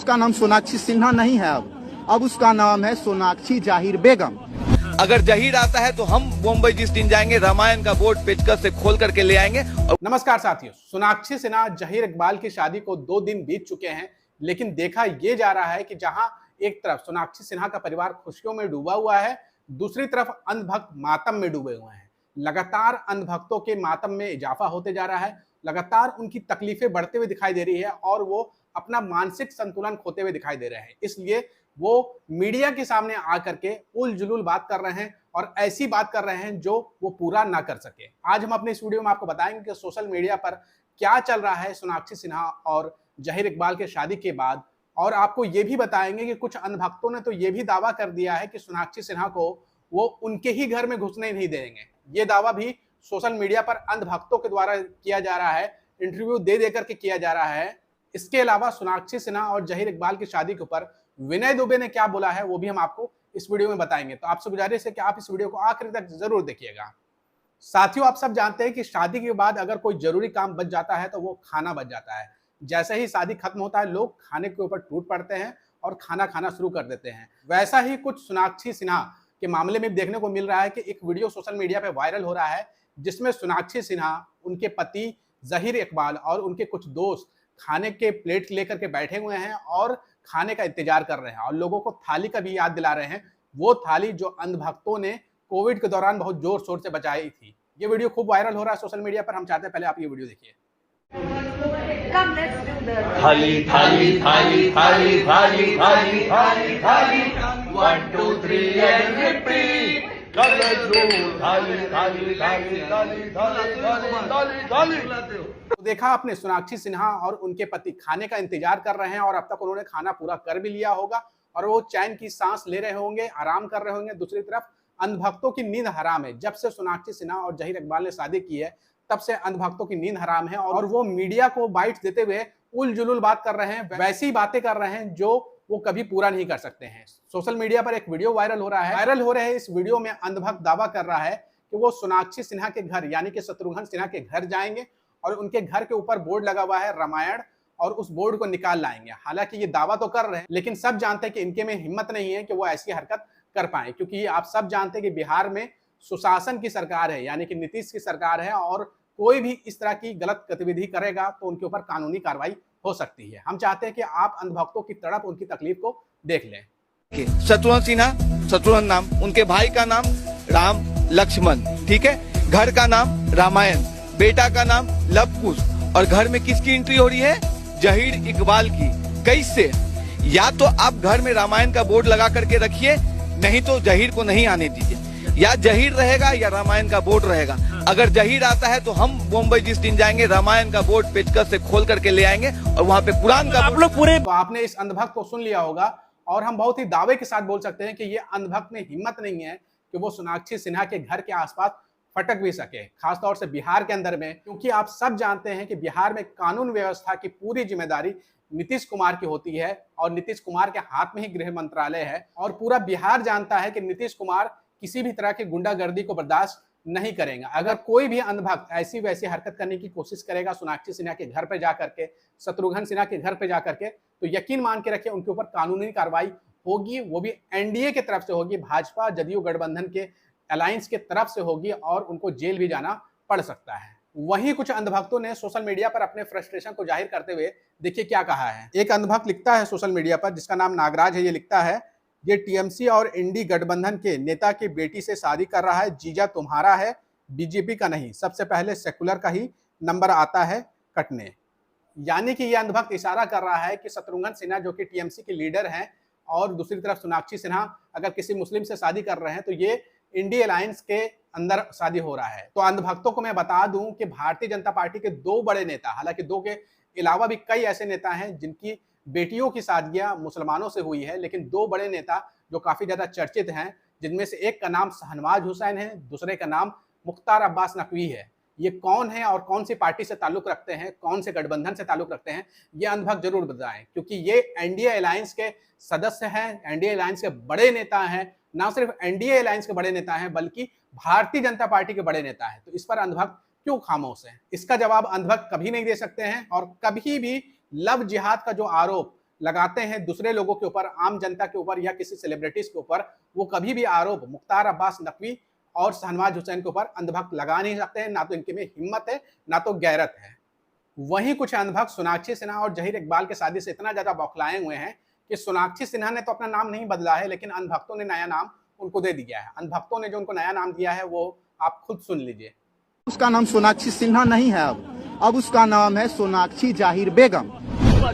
उसका नाम सोनाक्षी सिन्हा नहीं है। अब उसका नाम है सोनाक्षी जाहिर बेगम। अगर जहीर आता है तो हम मुंबई जिस दिन जाएंगे रामायण का बोर्ड पेचकस से खोल करके ले आएंगे। नमस्कार साथियों, सोनाक्षी सिन्हा जहीर इकबाल की शादी को 2 दिन बीत चुके हैं, लेकिन देखा यह जा रहा है कि जहां एक तरफ सोनाक्षी सिन्हा का परिवार खुशियों में डूबा हुआ है, दूसरी तरफ अंधभक्त मातम में डूबे हुए हैं। लगातार अंधभक्तों के मातम में इजाफा होते जा रहा है, लगातार उनकी तकलीफें बढ़ते हुए दिखाई दे रही है और वो अपना मानसिक संतुलन खोते हुए दिखाई दे रहे हैं। इसलिए वो मीडिया के सामने आकर के उल जुलूल बात कर रहे हैं और ऐसी बात कर रहे हैं जो वो पूरा ना कर सके। आज हम अपने इस वीडियो में आपको बताएंगे कि सोशल मीडिया पर क्या चल रहा है सोनाक्षी सिन्हा और जहीर इकबाल के शादी के बाद, और आपको ये भी बताएंगे कि कुछ अंधभक्तों ने तो ये भी दावा कर दिया है कि सोनाक्षी सिन्हा को वो उनके ही घर में घुसने नहीं देंगे। ये दावा भी सोशल मीडिया पर अंधभक्तों के द्वारा किया जा रहा है, इंटरव्यू दे देकर के किया जा रहा है। इसके अलावा सोनाक्षी सिन्हा और जहीर इकबाल की शादी के ऊपर विनय दुबे ने क्या बोला है वो भी हम आपको इस वीडियो में बताएंगे। तो आपसे गुजारिश है कि आप इस वीडियो को आखिर तक जरूर देखिएगा। साथियों, आप सब जानते हैं कि शादी के बाद अगर कोई जरूरी काम बच जाता है तो वो खाना बच जाता है। जैसे ही शादी खत्म होता है, लोग खाने के ऊपर टूट पड़ते हैं और खाना खाना शुरू कर देते हैं। वैसा ही कुछ सोनाक्षी सिन्हा के मामले में देखने को मिल रहा है कि एक वीडियो सोशल मीडिया पे वायरल हो रहा है, जिसमें सोनाक्षी सिन्हा, उनके पति जहीर इकबाल और उनके कुछ दोस्त खाने के प्लेट लेकर के बैठे हुए हैं और खाने का इंतजार कर रहे हैं और लोगों को थाली का भी याद दिला रहे हैं, वो थाली जो अंधभक्तों ने कोविड के दौरान बहुत जोर शोर से बचाई थी। ये वीडियो खूब वायरल हो रहा है सोशल मीडिया पर। हम चाहते हैं पहले आप ये वीडियो देखिए। थाली थाली थाली थाली थाली थाली थाली थाली 1 2 3 and repeat. तो देखा आपने, सोनाक्षी सिन्हा और उनके पति खाने का इंतजार कर रहे हैं और अब तक उन्होंने खाना पूरा कर भी लिया होगा और वो चैन की सांस ले रहे होंगे, आराम कर रहे होंगे। दूसरी तरफ अंधभक्तों की नींद हराम है। जब से सोनाक्षी सिन्हा और जहीर इकबाल ने शादी की है, तब से अंधभक्तों की नींद हराम है और वो मीडिया को बाइट्स देते हुए उल जुलूल बात कर रहे हैं, वैसी बातें कर रहे हैं जो वो कभी पूरा नहीं कर सकते हैं। सोशल मीडिया पर एक वीडियो वायरल हो रहा है। वायरल हो रहे इस वीडियो में अंधभक्त दावा कर रहा है कि वो सोनाक्षी सिन्हा के घर यानी कि शत्रुघ्न सिन्हा के घर जाएंगे और उनके घर के ऊपर बोर्ड लगा हुआ है रामायण, और उस बोर्ड को निकाल लाएंगे। हालांकि ये दावा तो कर रहे हैं, लेकिन सब जानते हैं कि इनके में हिम्मत नहीं है कि वो ऐसी हरकत कर पाए, क्योंकि आप सब जानते हैं कि बिहार में सुशासन की सरकार है, यानी कि नीतीश की सरकार है, और कोई भी इस तरह की गलत गतिविधि करेगा तो उनके ऊपर कानूनी कार्रवाई हो सकती है। हम चाहते हैं कि आप अंधभक्तों की तड़प, उनकी तकलीफ को देख लें। शत्रुघ्न सिन्हा, शत्रुघ्न नाम, उनके भाई का नाम राम लक्ष्मण, ठीक है, घर का नाम रामायण, बेटा का नाम लव कुश, और घर में किसकी एंट्री हो रही है? जहीर इकबाल की। कैसे? या तो आप घर में रामायण का बोर्ड लगा करके रखिए, नहीं तो जहीर को नहीं आने दीजिए। या जहीर रहेगा या रामायण का बोर्ड रहेगा। अगर जहीर आता है तो हम मुंबई जिस दिन जाएंगे रामायण का बोर्ड पेचकस से खोल करके ले आएंगे और वहां पे कुरान का आप लोग पूरे। तो आपने इस अंधभक्त को सुन लिया होगा और हम बहुत ही दावे के साथ बोल सकते हैं कि ये अंधभक्त में हिम्मत नहीं है कि वो सोनाक्षी सिन्हा के घर के आसपास फटक भी सके, खासतौर से बिहार के अंदर में, क्योंकि आप सब जानते हैं कि बिहार में कानून व्यवस्था की पूरी जिम्मेदारी नीतीश कुमार की होती है और नीतीश कुमार के हाथ में ही गृह मंत्रालय है और पूरा बिहार जानता है कि नीतीश कुमार किसी भी तरह की गुंडागर्दी को बर्दाश्त नहीं करेगा। अगर कोई भी अंधभक्त ऐसी वैसी हरकत करने की कोशिश करेगा सोनाक्षी सिन्हा के घर पे जाकर के, शत्रुघ्न सिन्हा के घर पे जाकर के, तो यकीन मान के रखिए उनके ऊपर कानूनी कार्रवाई होगी। वो भी एनडीए के तरफ से होगी, भाजपा जदयू गठबंधन के अलायंस के तरफ से होगी और उनको जेल भी जाना पड़ सकता है। वहीं कुछ अंधभक्तों ने सोशल मीडिया पर अपने फ्रस्ट्रेशन को जाहिर करते हुए देखिए क्या कहा है। एक अंधभक्त लिखता है सोशल मीडिया पर, जिसका नाम नागराज है, ये लिखता है, ये टीएमसी और इंडी गठबंधन के नेता की बेटी से शादी कर रहा है, जीजा तुम्हारा है, बीजेपी का नहीं। सबसे पहले सेकुलर का ही नंबर आता है कटने। यानी कि यह अंधभक्त इशारा कर रहा है कि शत्रुघ्न सिन्हा जो कि टीएमसी के लीडर हैं और दूसरी तरफ सोनाक्षी सिन्हा अगर किसी मुस्लिम से शादी कर रहे हैं तो ये इंडी अलायंस के अंदर शादी हो रहा है। तो अंधभक्तों को मैं बता दूं कि भारतीय जनता पार्टी के 2 बड़े नेता, हालांकि 2 के अलावा भी कई ऐसे नेता हैं जिनकी बेटियों की शादियां मुसलमानों से हुई है, लेकिन 2 बड़े नेता जो काफी ज्यादा चर्चित हैं, जिनमें से एक का नाम शहनवाज हुसैन है, दूसरे का नाम मुख्तार अब्बास नकवी है। ये कौन है और कौन सी पार्टी से ताल्लुक रखते हैं, कौन से गठबंधन से ताल्लुक रखते हैं, ये अंधभक्त जरूर बताएं, क्योंकि ये एनडीए अलायंस के सदस्य हैं, एनडीए अलायंस के बड़े नेता हैं। ना सिर्फ एनडीए अलायंस के बड़े नेता हैं बल्कि भारतीय जनता पार्टी के बड़े नेता हैं। तो इस पर अंधभक्त क्यों खामोश है? इसका जवाब अंधभक्त कभी नहीं दे सकते हैं और कभी भी लव जिहाद का जो आरोप लगाते हैं दूसरे लोगों के ऊपर, आम जनता के ऊपर या किसी सेलिब्रिटीज के ऊपर, वो कभी भी आरोप मुख्तार अब्बास नकवी और शहनवाज हुसैन के ऊपर अंधभक्त लगा नहीं सकते हैं। ना तो इनके में हिम्मत है, ना तो गैरत है। वहीं कुछ अंधभक्त सोनाक्षी सिन्हा और जहीर इकबाल की शादी से इतना ज्यादा बौखलाए हुए हैं कि सोनाक्षी सिन्हा ने तो अपना नाम नहीं बदला है, लेकिन अंधभक्तों ने नया नाम उनको दे दिया है। अंधभक्तों ने जो उनको नया नाम दिया है वो आप खुद सुन लीजिए। उसका नाम सोनाक्षी सिन्हा नहीं है, अब उसका नाम है सोनाक्षी जाहिर बेगम।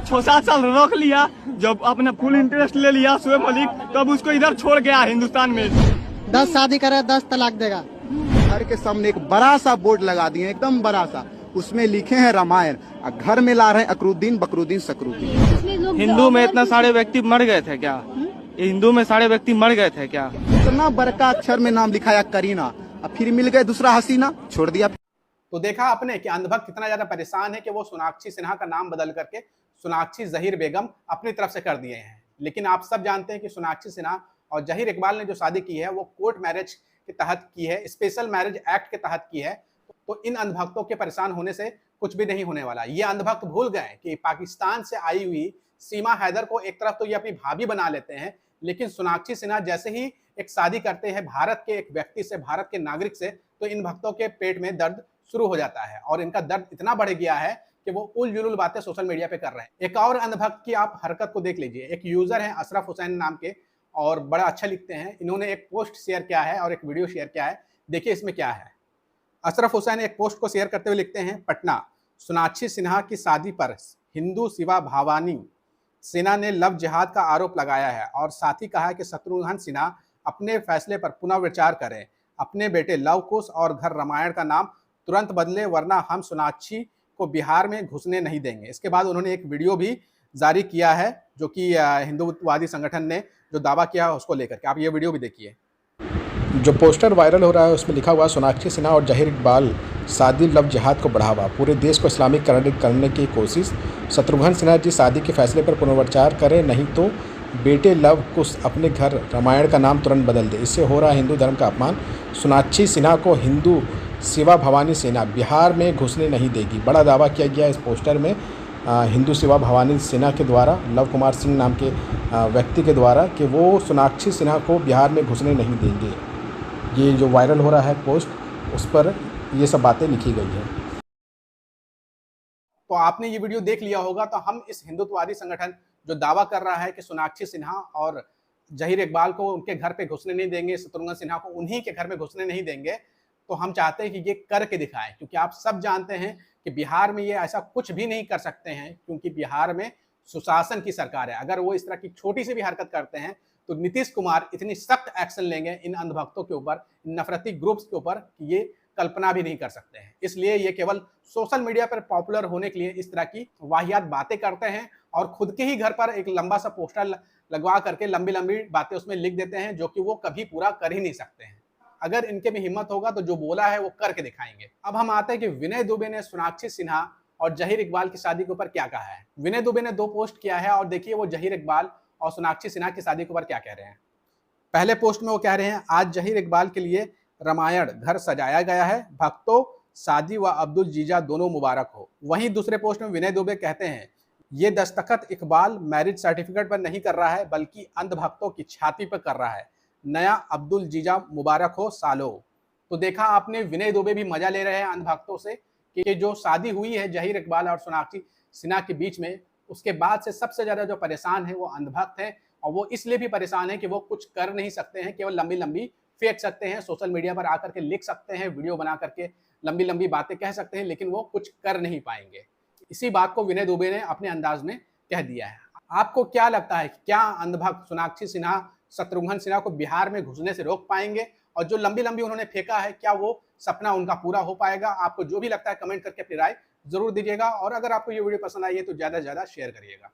6-7 साल रोक लिया, जब अपने फुल इंटरेस्ट ले लिया शोएब मलिक, तब उसको इधर छोड़ गया हिंदुस्तान में। 10 शादी करे 10 तलाक देगा। घर के सामने एक बड़ा सा बोर्ड लगा दिए, एकदम बड़ा सा, उसमें लिखे हैं रामायण, और घर में ला रहे हैं अकरुद्दीन बकरुद्दीन सकरुद्दीन। हिंदू में इतना सारे व्यक्ति मर गए थे क्या? हिंदू में सारे व्यक्ति मर गए थे क्या? इतना बड़का अक्षर में नाम लिखाया करीना, अब फिर मिल गए दूसरा हसीना, छोड़ दिया। तो देखा आपने कि अंधभक्त कितना ज्यादा परेशान है कि वो सोनाक्षी सिन्हा का नाम बदल करके सोनाक्षी जहीर बेगम अपनी तरफ से कर दिए हैं। लेकिन आप सब जानते हैं कि सोनाक्षी सिन्हा और जहीर इकबाल ने जो शादी की है वो कोर्ट मैरिज के तहत की है, स्पेशल मैरिज एक्ट के तहत की है। तो इन अंधभक्तों के परेशान होने से कुछ भी नहीं होने वाला। ये अंधभक्त भूल गए कि पाकिस्तान से आई हुई सीमा हैदर को एक तरफ तो ये अपनी भाभी बना लेते हैं, लेकिन सोनाक्षी सिन्हा जैसे ही एक शादी करते हैं भारत के एक व्यक्ति से, भारत के नागरिक से, तो इन भक्तों के पेट में दर्द शुरू हो जाता है और इनका दर्द इतना बढ़ गया है कि वो उल-जुलूल बातें सोशल मीडिया पे कर रहे हैं। एक और अंधभक्त की आप हरकत को देख लीजिए। एक यूजर है अशरफ हुसैन नाम के और बड़ा अच्छा लिखते हैं। इन्होंने एक पोस्ट शेयर किया है और एक वीडियो शेयर किया है। देखिए इसमें क्या है। अशरफ हुसैन एक पोस्ट को शेयर करते हुए लिखते हैं, पटना, सोनाक्षी सिन्हा की शादी पर हिंदू शिवा भवानी सिन्हा ने लव जिहाद का आरोप लगाया है और साथ ही कहा है कि शत्रुघ्न सिन्हा अपने फैसले पर पुनः विचार करें, अपने बेटे लव कुश और घर रामायण का नाम तुरंत बदले, वरना हम सोनाक्षी को बिहार में घुसने नहीं देंगे। इसके बाद उन्होंने एक वीडियो भी जारी किया है जो कि हिंदुत्ववादी संगठन ने जो दावा किया है उसको लेकर के। आप ये वीडियो भी देखिए। जो पोस्टर वायरल हो रहा है उसमें लिखा हुआ सोनाक्षी सिन्हा और जहीर इकबाल शादी लव जिहाद को बढ़ावा, पूरे देश को इस्लामिक करने की कोशिश, शत्रुघ्न सिन्हा जी शादी के फैसले पर पुनर्विचार करें, नहीं तो बेटे लव कुश अपने घर रामायण का नाम तुरंत बदल दे, इससे हो रहा हिंदू धर्म का अपमान, सोनाक्षी सिन्हा को हिंदू शिवा भवानी सेना बिहार में घुसने नहीं देगी। बड़ा दावा किया गया इस पोस्टर में हिंदू शिवा भवानी सेना के द्वारा, लव कुमार सिंह नाम के व्यक्ति के द्वारा, कि वो सोनाक्षी सिन्हा को बिहार में घुसने नहीं देंगे। ये जो वायरल हो रहा है पोस्ट, उस पर ये सब बातें लिखी गई हैं। तो आपने ये वीडियो देख लिया होगा। तो हम इस हिंदुत्ववादी संगठन जो दावा कर रहा है कि सोनाक्षी सिन्हा और जहीर इकबाल को उनके घर पे घुसने नहीं देंगे, शत्रुघ्न सिन्हा को उन्हीं के घर में घुसने नहीं देंगे, तो हम चाहते हैं कि ये करके दिखाएं। क्योंकि आप सब जानते हैं कि बिहार में ये ऐसा कुछ भी नहीं कर सकते हैं, क्योंकि बिहार में सुशासन की सरकार है। अगर वो इस तरह की छोटी सी भी हरकत करते हैं तो नीतीश कुमार इतनी सख्त एक्शन लेंगे इन अंधभक्तों के ऊपर, इन नफरती ग्रुप्स के ऊपर, कि ये कल्पना भी नहीं कर सकते हैं। इसलिए ये केवल सोशल मीडिया पर पॉपुलर होने के लिए इस तरह की वाहियात बातें करते हैं और खुद के ही घर पर एक लंबा सा पोस्टर लगवा करके लंबी लंबी बातें उसमें लिख देते हैं, जो कि वो कभी पूरा कर ही नहीं सकते हैं। अगर इनके में हिम्मत होगा तो जो बोला है वो करके दिखाएंगे। अब हम आते हैं कि विनय दुबे ने सोनाक्षी सिन्हा और जहीर इकबाल की शादी के ऊपर क्या कहा है। विनय दुबे ने 2 पोस्ट किया है और देखिए वो जहीर इकबाल और सोनाक्षी सिन्हा की शादी के ऊपर क्या कह रहे हैं। पहले पोस्ट में वो कह रहे हैं, आज जहीर इकबाल के लिए रामायण घर सजाया गया है, भक्तों शादी व अब्दुल जीजा दोनों मुबारक हो। वहीं दूसरे पोस्ट में विनय दुबे कहते हैं, ये दस्तखत इकबाल मैरिज सर्टिफिकेट पर नहीं कर रहा है बल्कि अंधभक्तों की छाती पर कर रहा है, नया अब्दुल जीजा मुबारक हो सालो। तो देखा आपने, विनय दुबे भी मजा ले रहे हैं अंधभक्तों से कि जो शादी हुई है जहीर इकबाल और सोनाक्षी सिन्हा के बीच में, उसके बाद से सबसे ज्यादा जो परेशान है वो अंधभक्त हैं। और वो इसलिए भी परेशान है कि वो कुछ कर नहीं सकते हैं, केवल लंबी लंबी फेंक सकते हैं, सोशल मीडिया पर आकर के लिख सकते हैं, वीडियो बना करके लंबी लंबी बातें कह सकते हैं, लेकिन वो कुछ कर नहीं पाएंगे। इसी बात को विनय दुबे ने अपने अंदाज में कह दिया है। आपको क्या लगता है, क्या अंधभक्त सोनाक्षी सिन्हा शत्रुघ्न सिन्हा को बिहार में घुसने से रोक पाएंगे? और जो लंबी लंबी उन्होंने फेंका है, क्या वो सपना उनका पूरा हो पाएगा? आपको जो भी लगता है कमेंट करके अपनी राय जरूर दीजिएगा। और अगर आपको ये वीडियो पसंद आई है तो ज्यादा से ज्यादा शेयर करिएगा।